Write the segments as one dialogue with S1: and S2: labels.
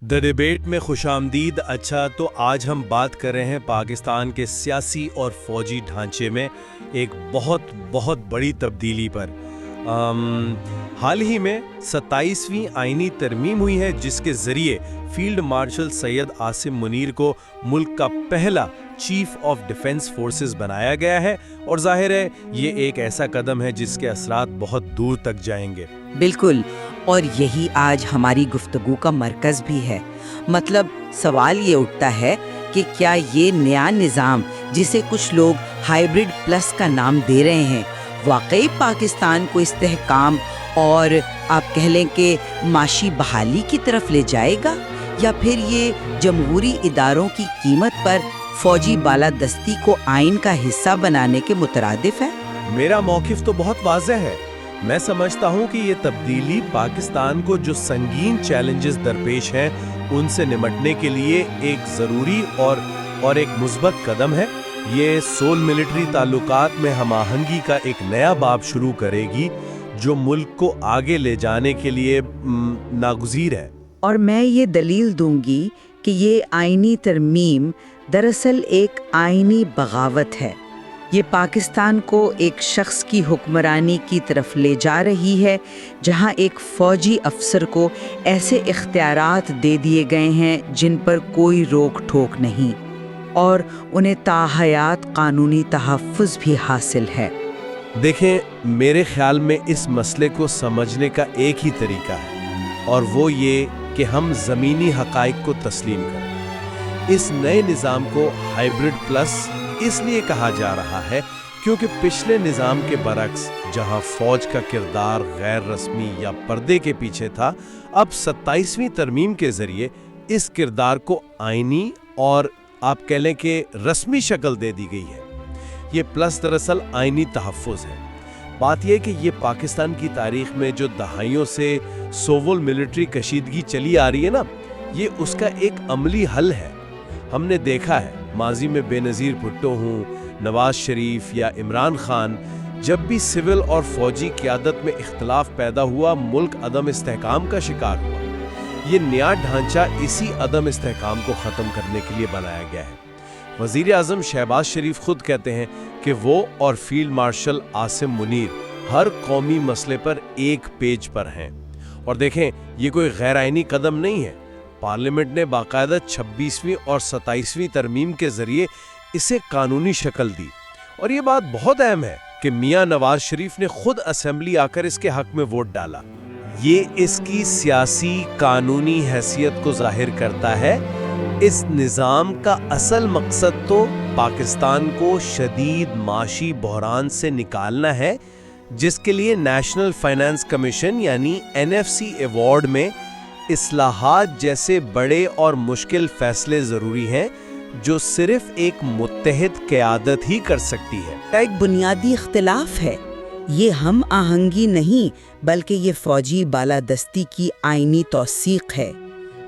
S1: د debate میں خوش آمدید۔ اچھا، تو آج ہم بات کر رہے ہیں پاکستان کے سیاسی اور فوجی ڈھانچے میں ایک بہت بڑی تبدیلی پر۔ حال ہی میں 27ویں آئینی ترمیم ہوئی ہے جس کے ذریعے فیلڈ مارشل سید عاصم منیر کو ملک کا پہلا چیف آف ڈیفنس فورسز بنایا گیا ہے، اور ظاہر ہے یہ ایک ایسا قدم ہے جس کے اثرات بہت دور تک جائیں گے۔
S2: بالکل، اور یہی آج ہماری گفتگو کا مرکز بھی ہے۔ مطلب سوال یہ اٹھتا ہے کہ کیا یہ نیا نظام جسے کچھ لوگ ہائیبرڈ پلس کا نام دے رہے ہیں واقعی پاکستان کو استحکام اور آپ کہہ لیں کہ معاشی بحالی کی طرف لے جائے گا، یا پھر یہ جمہوری اداروں کی قیمت پر فوجی بالادستی کو آئین کا حصہ بنانے کے مترادف ہے؟
S1: میرا موقف تو بہت واضح ہے۔ میں سمجھتا ہوں کہ یہ تبدیلی پاکستان کو جو سنگین چیلنجز درپیش ہیں ان سے نمٹنے کے لیے ایک ضروری اور ایک مثبت قدم ہے۔ یہ سول ملٹری تعلقات میں ہم آہنگی کا ایک نیا باب شروع کرے گی جو ملک کو آگے لے جانے کے لیے ناگزیر ہے۔
S2: اور میں یہ دلیل دوں گی کہ یہ آئینی ترمیم دراصل ایک آئینی بغاوت ہے۔ یہ پاکستان کو ایک شخص کی حکمرانی کی طرف لے جا رہی ہے جہاں ایک فوجی افسر کو ایسے اختیارات دے دیے گئے ہیں جن پر کوئی روک ٹھوک نہیں، اور انہیں تاحیات قانونی تحفظ بھی حاصل ہے۔
S1: دیکھیں، میرے خیال میں اس مسئلے کو سمجھنے کا ایک ہی طریقہ ہے، اور وہ یہ کہ ہم زمینی حقائق کو تسلیم کریں۔ اس نئے نظام کو ہائیبرڈ پلس اس لیے کہا جا رہا ہے کیونکہ پچھلے نظام کے برعکس جہاں فوج کا کردار غیر رسمی یا پردے کے پیچھے تھا، اب 27ویں ترمیم کے ذریعے اس کردار کو آئینی اور آپ کہہ لیں کہ رسمی شکل دے دی گئی ہے۔ یہ پلس دراصل آئینی تحفظ ہے۔ بات یہ کہ یہ پاکستان کی تاریخ میں جو دہائیوں سے سول ملٹری کشیدگی چلی آ رہی ہے نا، یہ اس کا ایک عملی حل ہے۔ ہم نے دیکھا ہے ماضی میں بے نظیر بھٹو ہوں، نواز شریف یا عمران خان، جب بھی سول اور فوجی قیادت میں اختلاف پیدا ہوا ملک عدم استحکام کا شکار ہوا۔ یہ نیا ڈھانچہ اسی عدم استحکام کو ختم کرنے کے لیے بنایا گیا ہے۔ وزیر اعظم شہباز شریف خود کہتے ہیں کہ وہ اور فیلڈ مارشل عاصم منیر ہر قومی مسئلے پر ایک پیج پر ہیں۔ اور دیکھیں، یہ کوئی غیر آئینی قدم نہیں ہے۔ پارلیمنٹ نے باقاعدہ 26ویں اور 27ویں ترمیم کے ذریعے اسے قانونی شکل دی، اور یہ بات بہت اہم ہے کہ میاں نواز شریف نے خود اسمبلی آ کر اس کے حق میں ووٹ ڈالا۔ یہ اس کی سیاسی قانونی حیثیت کو ظاہر کرتا ہے۔ اس نظام کا اصل مقصد تو پاکستان کو شدید معاشی بحران سے نکالنا ہے، جس کے لیے نیشنل فائنانس کمیشن یعنی NFC ایوارڈ میں اصلاحات جیسے بڑے اور مشکل فیصلے ضروری ہیں جو صرف ایک متحد قیادت ہی کر سکتی ہے۔
S2: ایک بنیادی اختلاف ہے، یہ ہم آہنگی نہیں بلکہ یہ فوجی بالادستی کی آئینی توثیق ہے۔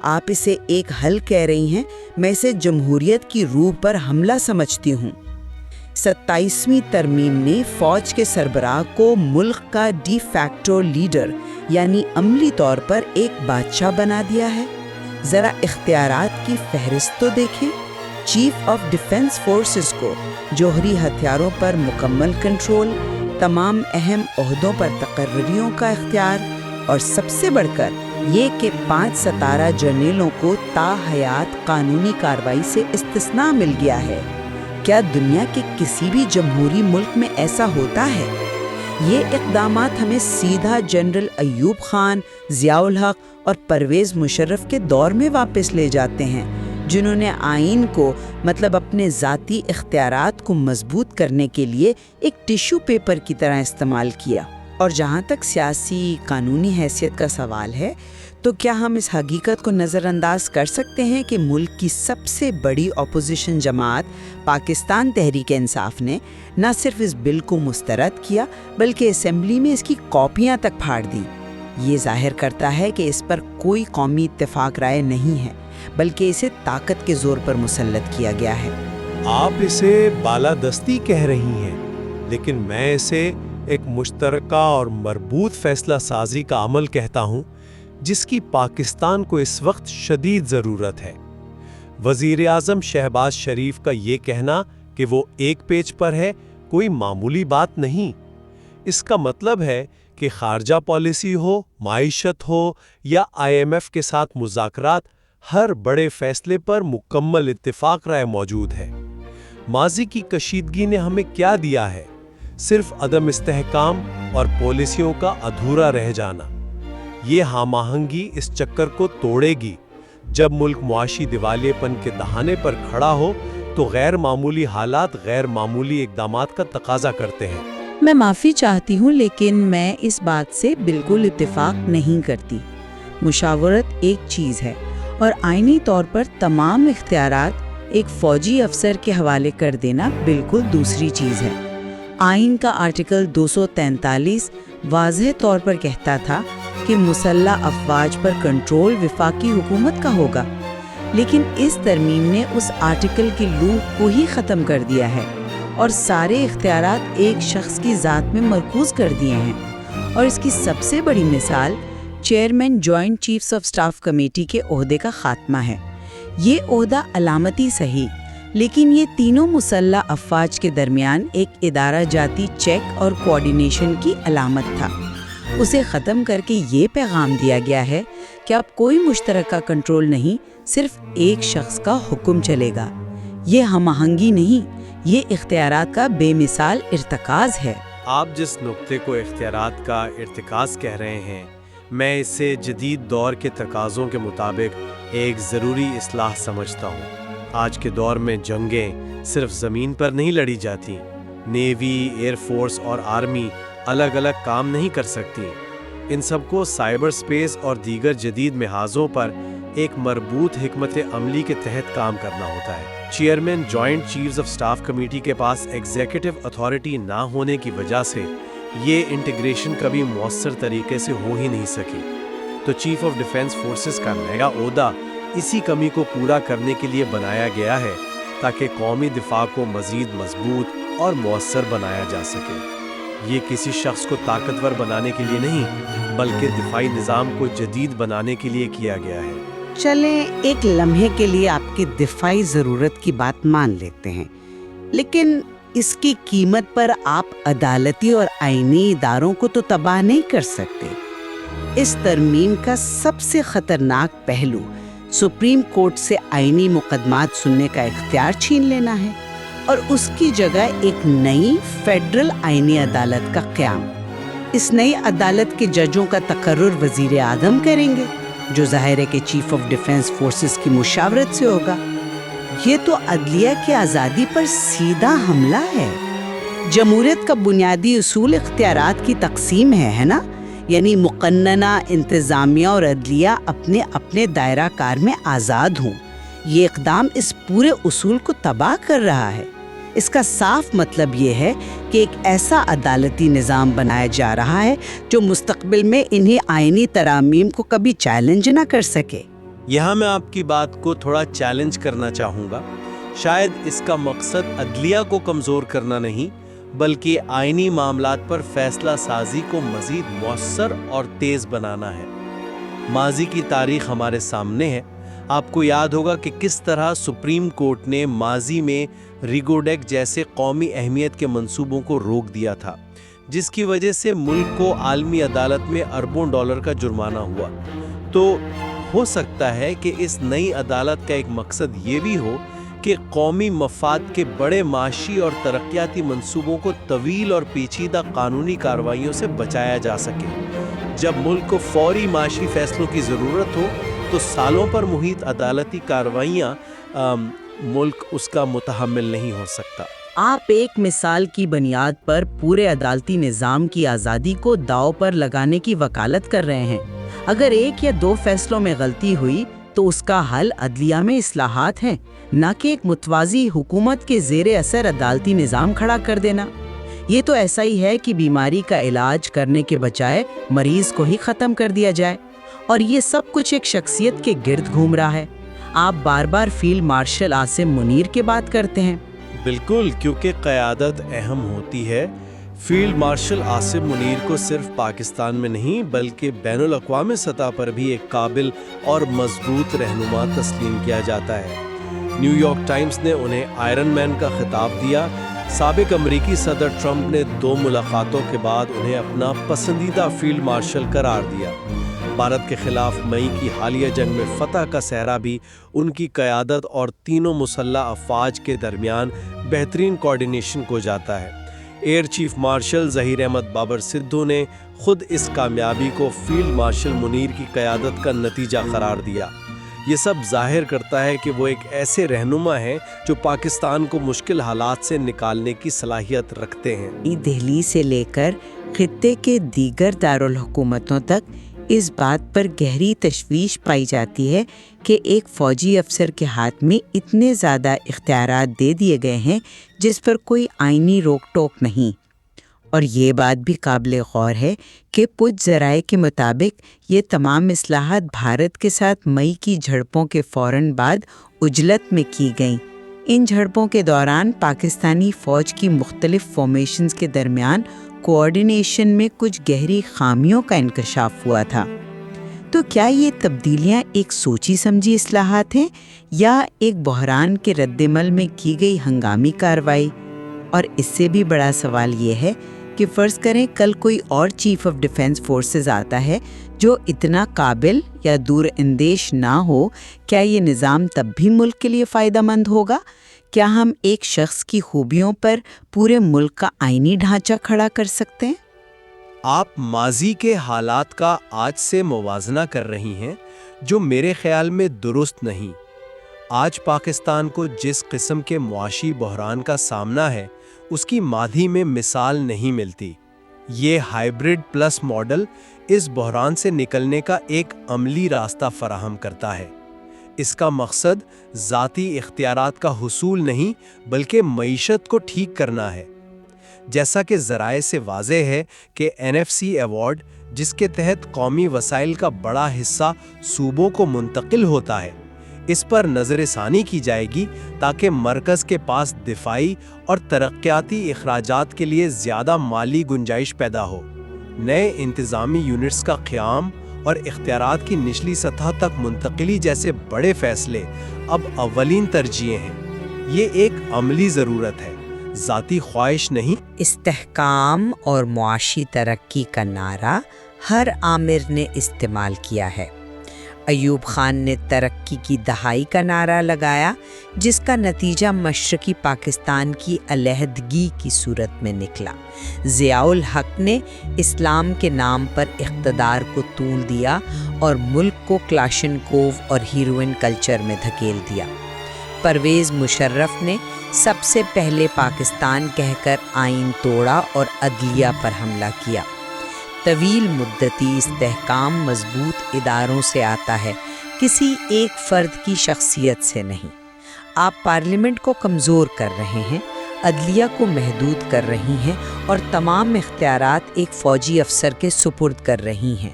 S2: آپ اسے ایک حل کہہ رہی ہیں، میں اسے جمہوریت کی روح پر حملہ سمجھتی ہوں۔ 27ویں ترمیم نے فوج کے سربراہ کو ملک کا ڈی فیکٹو لیڈر یعنی عملی طور پر ایک بادشاہ بنا دیا ہے۔ ذرا اختیارات کی فہرست تو دیکھیں۔ چیف آف ڈیفنس فورسز کو جوہری ہتھیاروں پر مکمل کنٹرول، تمام اہم عہدوں پر تقرریوں کا اختیار، اور سب سے بڑھ کر یہ کہ 5 ستارہ جرنیلوں کو تاحیات قانونی کارروائی سے استثناء مل گیا ہے۔ کیا دنیا کے کسی بھی جمہوری ملک میں ایسا ہوتا ہے؟ یہ اقدامات ہمیں سیدھا جنرل ایوب خان، ضیاء الحق اور پرویز مشرف کے دور میں واپس لے جاتے ہیں، جنہوں نے آئین کو مطلب اپنے ذاتی اختیارات کو مضبوط کرنے کے لیے ایک ٹیشو پیپر کی طرح استعمال کیا۔ اور جہاں تک سیاسی قانونی حیثیت کا سوال ہے، تو کیا ہم اس حقیقت کو نظر انداز کر سکتے ہیں کہ ملک کی سب سے بڑی اپوزیشن جماعت پاکستان تحریک انصاف نے نہ صرف اس بل کو مسترد کیا بلکہ اسمبلی میں اس کی کاپیاں تک پھاڑ دیں؟ یہ ظاہر کرتا ہے کہ اس پر کوئی قومی اتفاق رائے نہیں ہے بلکہ اسے طاقت کے زور پر مسلط کیا گیا ہے۔
S1: آپ اسے بالادستی کہہ رہی ہیں، لیکن میں اسے ایک مشترکہ اور مربوط فیصلہ سازی کا عمل کہتا ہوں۔ جس کی پاکستان کو اس وقت شدید ضرورت ہے۔ وزیر اعظم شہباز شریف کا یہ کہنا کہ وہ ایک پیج پر ہے کوئی معمولی بات نہیں۔ اس کا مطلب ہے کہ خارجہ پالیسی ہو، معیشت ہو یا IMF کے ساتھ مذاکرات، ہر بڑے فیصلے پر مکمل اتفاق رائے موجود ہے۔ ماضی کی کشیدگی نے ہمیں کیا دیا ہے؟ صرف عدم استحکام اور پالیسیوں کا ادھورا رہ جانا۔ یہ ہم آہنگی اس چکر کو توڑے گی۔ جب ملک معاشی دیوالیے پن کے دہانے پر کھڑا ہو تو غیر معمولی حالات غیر معمولی اقدامات کا تقاضا کرتے ہیں۔
S2: میں معافی چاہتی ہوں لیکن میں اس بات سے بالکل اتفاق نہیں کرتی۔ مشاورت ایک چیز ہے اور آئینی طور پر تمام اختیارات ایک فوجی افسر کے حوالے کر دینا بالکل دوسری چیز ہے۔ آئین کا آرٹیکل 243 واضح طور پر کہتا تھا کہ مسلح افواج پر کنٹرول وفاقی حکومت کا ہوگا، لیکن اس ترمیم نے اس آرٹیکل کی لوپ کو ہی ختم کر دیا ہے اور سارے اختیارات ایک شخص کی ذات میں مرکوز کر دیے ہیں۔ اور اس کی سب سے بڑی مثال chairman joint chiefs of staff committee کے عہدے کا خاتمہ ہے۔ یہ عہدہ علامتی صحیح، لیکن یہ تینوں مسلح افواج کے درمیان ایک ادارہ جاتی چیک اور کوارڈینیشن کی علامت تھا۔ اسے ختم کر کے یہ پیغام دیا گیا ہے کہ اب کوئی مشترکہ کنٹرول نہیں، صرف ایک شخص کا حکم چلے گا۔ یہ ہم آہنگی نہیں، یہ اختیارات کا بے مثال ارتکاز ہے۔
S1: آپ جس نقطے کو اختیارات کا ارتکاز کہہ رہے ہیں، میں اسے جدید دور کے تقاضوں کے مطابق ایک ضروری اصلاح سمجھتا ہوں۔ آج کے دور میں جنگیں صرف زمین پر نہیں لڑی جاتی۔ نیوی، ایئر فورس اور آرمی الگ الگ کام نہیں کر سکتی۔ ان سب کو سائبر سپیس اور دیگر جدید محاذوں پر ایک مربوط حکمت عملی کے تحت کام کرنا ہوتا ہے۔ Chairman joint chiefs of staff committee کے پاس ایگزیکٹو اتھارٹی نہ ہونے کی وجہ سے یہ انٹیگریشن کبھی مؤثر طریقے سے ہو ہی نہیں سکی۔ تو چیف آف ڈیفنس فورسز کا نیا عہدہ اسی کمی کو پورا کرنے کے لیے بنایا گیا ہے تاکہ قومی دفاع کو مزید مضبوط اور مؤثر بنایا جا سکے۔ یہ کسی شخص کو طاقتور بنانے کے لیے نہیں، بلکہ دفاعی نظام کو جدید بنانے کے لیے کیا گیا ہے۔
S3: چلیں ایک لمحے کے لیے آپ کی دفاعی ضرورت کی بات مان لیتے ہیں، لیکن اس کی قیمت پر آپ عدالتی اور آئینی اداروں کو تو تباہ نہیں کر سکتے۔ اس ترمیم کا سب سے خطرناک پہلو سپریم کورٹ سے آئینی مقدمات سننے کا اختیار چھین لینا ہے اور اس کی جگہ ایک نئی فیڈرل آئینی عدالت کا قیام۔ اس نئی عدالت کے ججوں کا تقرر وزیر اعظم کریں گے، جو ظاہر ہے کہ چیف آف ڈیفنس فورسز کی مشاورت سے ہوگا۔ یہ تو عدلیہ کی آزادی پر سیدھا حملہ ہے۔ جمہوریت کا بنیادی اصول اختیارات کی تقسیم ہے نا؟ یعنی مقننہ انتظامیہ اور عدلیہ اپنے اپنے دائرہ کار میں آزاد ہوں۔ یہ اقدام اس پورے اصول کو تباہ کر رہا ہے۔ اس کا صاف مطلب یہ ہے کہ ایک ایسا عدالتی نظام بنایا جا رہا ہے جو مستقبل میں انہیں آئینی ترامیم کو کبھی چیلنج نہ کر سکے۔
S1: یہاں میں آپ کی بات کو تھوڑا چیلنج کرنا چاہوں گا۔ شاید اس کا مقصد عدلیہ کو کمزور کرنا نہیں، بلکہ آئینی معاملات پر فیصلہ سازی کو مزید مؤثر اور تیز بنانا ہے۔ ماضی کی تاریخ ہمارے سامنے ہے۔ آپ کو یاد ہوگا کہ کس طرح سپریم کورٹ نے ماضی میں ریگوڈیک جیسے قومی اہمیت کے منصوبوں کو روک دیا تھا، جس کی وجہ سے ملک کو عالمی عدالت میں اربوں ڈالر کا جرمانہ ہوا۔ تو ہو سکتا ہے کہ اس نئی عدالت کا ایک مقصد یہ بھی ہو کہ قومی مفاد کے بڑے معاشی اور ترقیاتی منصوبوں کو طویل اور پیچیدہ قانونی کارروائیوں سے بچایا جا سکے۔ جب ملک کو فوری معاشی فیصلوں کی ضرورت ہو تو سالوں پر محیط عدالتی کارروائیاں ملک اس کا متحمل نہیں ہو سکتا۔
S2: آپ ایک مثال کی بنیاد پر پورے عدالتی نظام کی آزادی کو داؤ پر لگانے کی وکالت کر رہے ہیں۔ اگر ایک یا دو فیصلوں میں غلطی ہوئی تو اس کا حل عدلیہ میں اصلاحات ہیں، نہ کہ ایک متوازی حکومت کے زیر اثر عدالتی نظام کھڑا کر دینا۔ یہ تو ایسا ہی ہے کہ بیماری کا علاج کرنے کے بجائے مریض کو ہی ختم کر دیا جائے، اور یہ سب کچھ ایک شخصیت کے گرد گھوم رہا ہے۔ آپ بار بار فیلڈ مارشل عاصم منیر کی بات کرتے ہیں۔
S1: بالکل، کیونکہ قیادت اہم ہوتی ہے، فیلڈ مارشل آصف منیر کو صرف پاکستان میں نہیں بلکہ بین الاقوامی سطح پر بھی ایک قابل اور مضبوط رہنما تسلیم کیا جاتا ہے۔ نیو یارک ٹائمز نے انہیں آئرن مین کا خطاب دیا۔ سابق امریکی صدر ٹرمپ نے 2 ملاقاتوں کے بعد انہیں اپنا پسندیدہ فیلڈ مارشل قرار دیا۔ بھارت کے خلاف مئی کی حالیہ جنگ میں فتح کا صحرا بھی ان کی قیادت اور تینوں مسلح افواج کے درمیان بہترین کوارڈینیشن کو جاتا ہے۔ Air chief marshal Zaheer Ahmed Babar Sidhu نے خود اس کامیابی کو فیلڈ مارشل منیر کی قیادت کا نتیجہ قرار دیا۔ یہ سب ظاہر کرتا ہے کہ وہ ایک ایسے رہنما ہیں جو پاکستان کو مشکل حالات سے نکالنے کی صلاحیت رکھتے ہیں۔
S3: دہلی سے لے کر خطے کے دیگر دارالحکومتوں تک اس بات پر گہری تشویش پائی جاتی ہے کہ ایک فوجی افسر کے ہاتھ میں اتنے زیادہ اختیارات دے دیے گئے ہیں جس پر کوئی آئینی روک ٹوک نہیں۔ اور یہ بات بھی قابل غور ہے کہ کچھ ذرائع کے مطابق یہ تمام اصلاحات بھارت کے ساتھ مئی کی جھڑپوں کے فوراً بعد عجلت میں کی گئیں۔ ان جھڑپوں کے دوران پاکستانی فوج کی مختلف فارمیشنز کے درمیان کوارڈینیشن میں کچھ گہری خامیوں کا انکشاف ہوا تھا۔ تو کیا یہ تبدیلیاں ایک سوچی سمجھی اصلاحات ہیں یا ایک بحران کے رد عمل میں کی گئی ہنگامی کارروائی؟ اور اس سے بھی بڑا سوال یہ ہے کہ فرض کریں کل کوئی اور چیف آف ڈیفنس فورسز آتا ہے جو اتنا قابل یا دور اندیش نہ ہو، کیا یہ نظام تب بھی ملک کے لیے فائدہ مند ہوگا؟ کیا ہم ایک شخص کی خوبیوں پر پورے ملک کا آئینی ڈھانچہ کھڑا کر سکتے ہیں؟
S1: آپ ماضی کے حالات کا آج سے موازنہ کر رہی ہیں، جو میرے خیال میں درست نہیں۔ آج پاکستان کو جس قسم کے معاشی بحران کا سامنا ہے، اس کی ماضی میں مثال نہیں ملتی۔ یہ ہائیبرڈ پلس ماڈل اس بحران سے نکلنے کا ایک عملی راستہ فراہم کرتا ہے۔ اس کا مقصد ذاتی اختیارات کا حصول نہیں بلکہ معیشت کو ٹھیک کرنا ہے۔ جیسا کہ ذرائع سے واضح ہے کہ NFC ایوارڈ، جس کے تحت قومی وسائل کا بڑا حصہ صوبوں کو منتقل ہوتا ہے، اس پر نظر ثانی کی جائے گی تاکہ مرکز کے پاس دفاعی اور ترقیاتی اخراجات کے لیے زیادہ مالی گنجائش پیدا ہو۔ نئے انتظامی یونٹس کا قیام اور اختیارات کی نچلی سطح تک منتقلی جیسے بڑے فیصلے اب اولین ترجیحیں ہیں۔ یہ ایک عملی ضرورت ہے، ذاتی خواہش نہیں۔
S2: استحکام اور معاشی ترقی کا نعرہ ہر آمر نے استعمال کیا ہے۔ ایوب خان نے ترقی کی دہائی کا نعرہ لگایا، جس کا نتیجہ مشرقی پاکستان کی علیحدگی کی صورت میں نکلا۔ ضیاء الحق نے اسلام کے نام پر اقتدار کو طول دیا اور ملک کو کلاشنکوو اور ہیروئن کلچر میں دھکیل دیا۔ پرویز مشرف نے سب سے پہلے پاکستان کہہ کر آئین توڑا اور عدلیہ پر حملہ کیا۔ طویل مدتی استحکام مضبوط اداروں سے آتا ہے، کسی ایک فرد کی شخصیت سے نہیں۔ آپ پارلیمنٹ کو کمزور کر رہے ہیں، عدلیہ کو محدود کر رہی ہیں اور تمام اختیارات ایک فوجی افسر کے سپرد کر رہی ہیں۔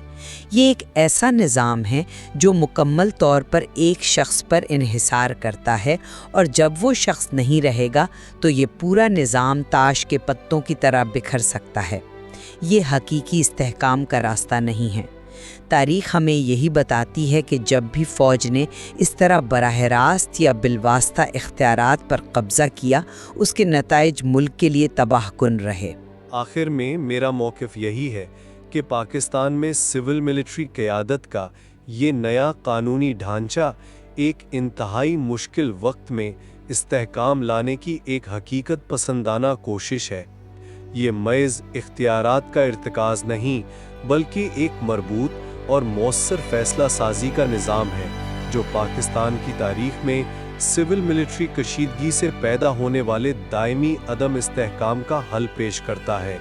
S2: یہ ایک ایسا نظام ہے جو مکمل طور پر ایک شخص پر انحصار کرتا ہے، اور جب وہ شخص نہیں رہے گا تو یہ پورا نظام تاش کے پتوں کی طرح بکھر سکتا ہے۔ یہ حقیقی استحکام کا راستہ نہیں ہے۔ تاریخ ہمیں یہی بتاتی ہے کہ جب بھی فوج نے اس طرح براہ راست یا بالواسطہ اختیارات پر قبضہ کیا، اس کے نتائج ملک کے لیے تباہ کن رہے۔
S1: آخر میں میرا موقف یہی ہے کہ پاکستان میں سول ملٹری قیادت کا یہ نیا قانونی ڈھانچہ ایک انتہائی مشکل وقت میں استحکام لانے کی ایک حقیقت پسندانہ کوشش ہے۔ یہ محض اختیارات کا ارتکاز نہیں بلکہ ایک مربوط اور مؤثر فیصلہ سازی کا نظام ہے، جو پاکستان کی تاریخ میں سول ملٹری کشیدگی سے پیدا ہونے والے دائمی عدم استحکام کا حل پیش کرتا ہے۔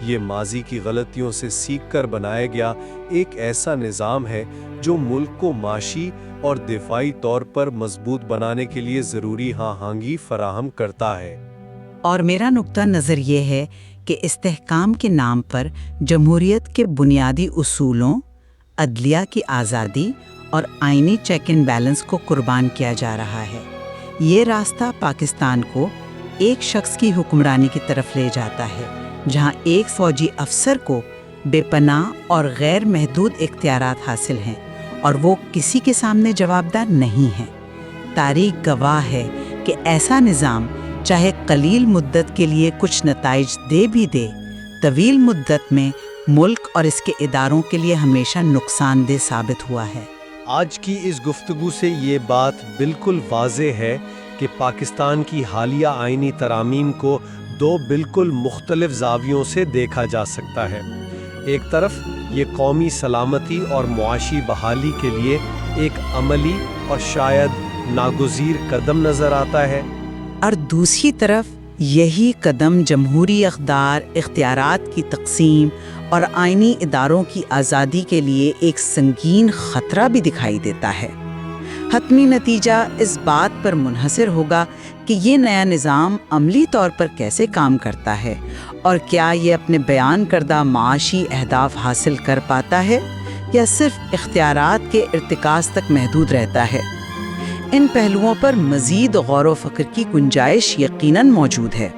S1: یہ ماضی کی غلطیوں سے سیکھ کر بنایا گیا ایک ایسا نظام ہے جو ملک کو معاشی اور دفاعی طور پر مضبوط بنانے کے لیے ضروری ہاں آہنگی فراہم کرتا ہے۔
S3: اور میرا نقطہ نظر یہ ہے کہ استحکام کے نام پر جمہوریت کے بنیادی اصولوں، عدلیہ کی آزادی اور آئینی چیک اینڈ بیلنس کو قربان کیا جا رہا ہے۔ یہ راستہ پاکستان کو ایک شخص کی حکمرانی کی طرف لے جاتا ہے، جہاں ایک فوجی افسر کو بے پناہ اور غیر محدود اختیارات حاصل ہیں اور وہ کسی کے سامنے جوابدہ نہیں ہے۔ تاریخ گواہ ہے کہ ایسا نظام چاہے قلیل مدت کے لیے کچھ نتائج دے بھی دے، طویل مدت میں ملک اور اس کے اداروں کے لیے ہمیشہ نقصان دہ ثابت ہوا ہے۔
S1: آج کی اس گفتگو سے یہ بات بالکل واضح ہے کہ پاکستان کی حالیہ آئینی ترامیم کو دو بالکل مختلف زاویوں سے دیکھا جا سکتا ہے۔ ایک طرف یہ قومی سلامتی اور معاشی بحالی کے لیے ایک عملی اور شاید ناگزیر قدم نظر آتا ہے،
S3: اور دوسری طرف یہی قدم جمہوری اقدار، اختیارات کی تقسیم اور آئینی اداروں کی آزادی کے لیے ایک سنگین خطرہ بھی دکھائی دیتا ہے۔ حتمی نتیجہ اس بات پر منحصر ہوگا کہ یہ نیا نظام عملی طور پر کیسے کام کرتا ہے اور کیا یہ اپنے بیان کردہ معاشی اہداف حاصل کر پاتا ہے یا صرف اختیارات کے ارتکاز تک محدود رہتا ہے۔ ان پہلوؤں پر مزید غور و فکر کی گنجائش یقیناً موجود ہے۔